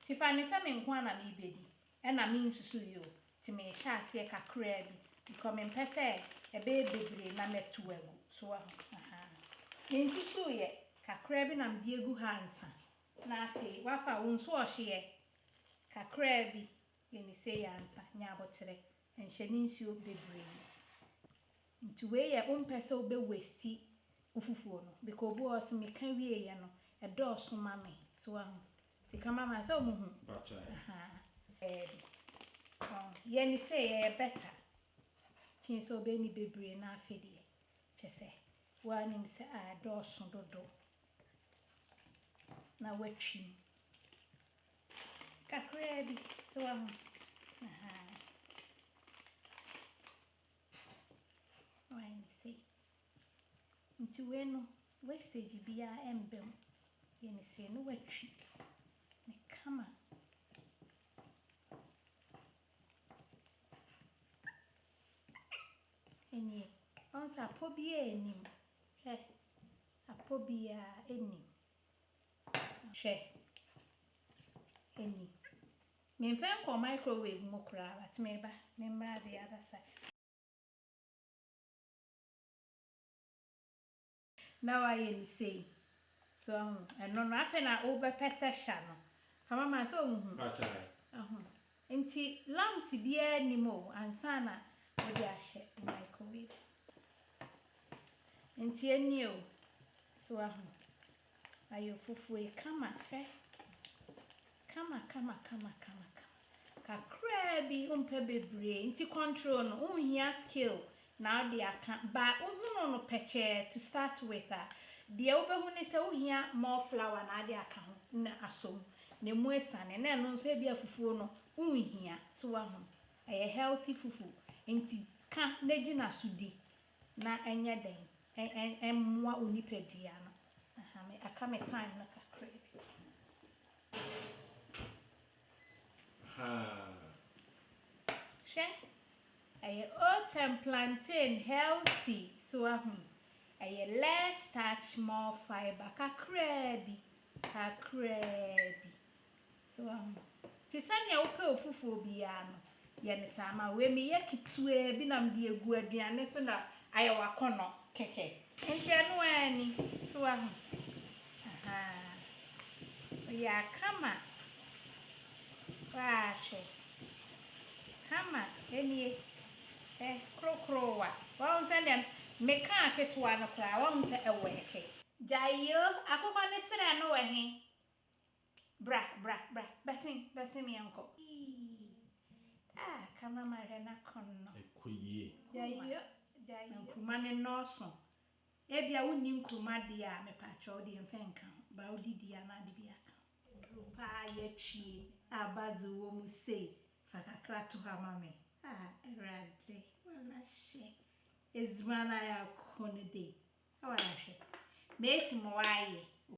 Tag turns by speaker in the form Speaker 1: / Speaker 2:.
Speaker 1: Tifani se me nko na me bedi e na me nsusu yo ti me hye ase kakra bi because me mpese e be bebre na metu egu so aha me nsusu ye kakra bi na me di egu hansa na afi wafa wo nso ohye kakra bi ye ni se yansa nya abotere enhye ni nsuo bebre nti we ye mpese obe westi ufufuo no because obo o se me kan wie ye no e do so ma me so ti kama ma so mu hu aha ye ni say ye better tin so be ni bebre na afedie chese wa ni se a do so dodo na watwim kakra bi so aha wa ni say nti we no wastage bia embem ye ni say no watwi ne kama eni onsa pobia enim apobia enim hwe eni me mfen ko microwave mo kura but me ba me mra the other side now I ni say so eno no afa na obe pete sha no kama ma so hu nti lamps bia enimo ansa na we dey ahye microwave nti eni o so ayo fufu e kama kama kakra bi umpe bebre nti control no unhia skill na dey aka ba unhu no peche to start with de obehu ne se unhia more flour na dey aka ho na asom na mu esane na no nso e bia fufu no unhia so a healthy fufu nti ka na gina sudi na enye den emmoa onipadua no aha me aka me time na kakra bi she oat plantain healthy so less starch more fiber kakra bi so ti sane ope ofufu bia no ye ne sama we me yakitue bi na mde egu aduane so na aye wakono keke enti anu ani so aha ya kama wache kama eni krokrowa wa unsende me kan aketua no kra wa unse eweke jayo akoko ne sere no we he bra basi mi anko kama mare na konno
Speaker 2: ekoyie
Speaker 1: jayo nkruma ne noso ebia wonni nkruma de a me pacho de mfenka ba odidi ana de bia ka rupa ya twie abazo wo mu sei fakakra to ha mame erade wala she ezmana ya konde awala she mesi mo waye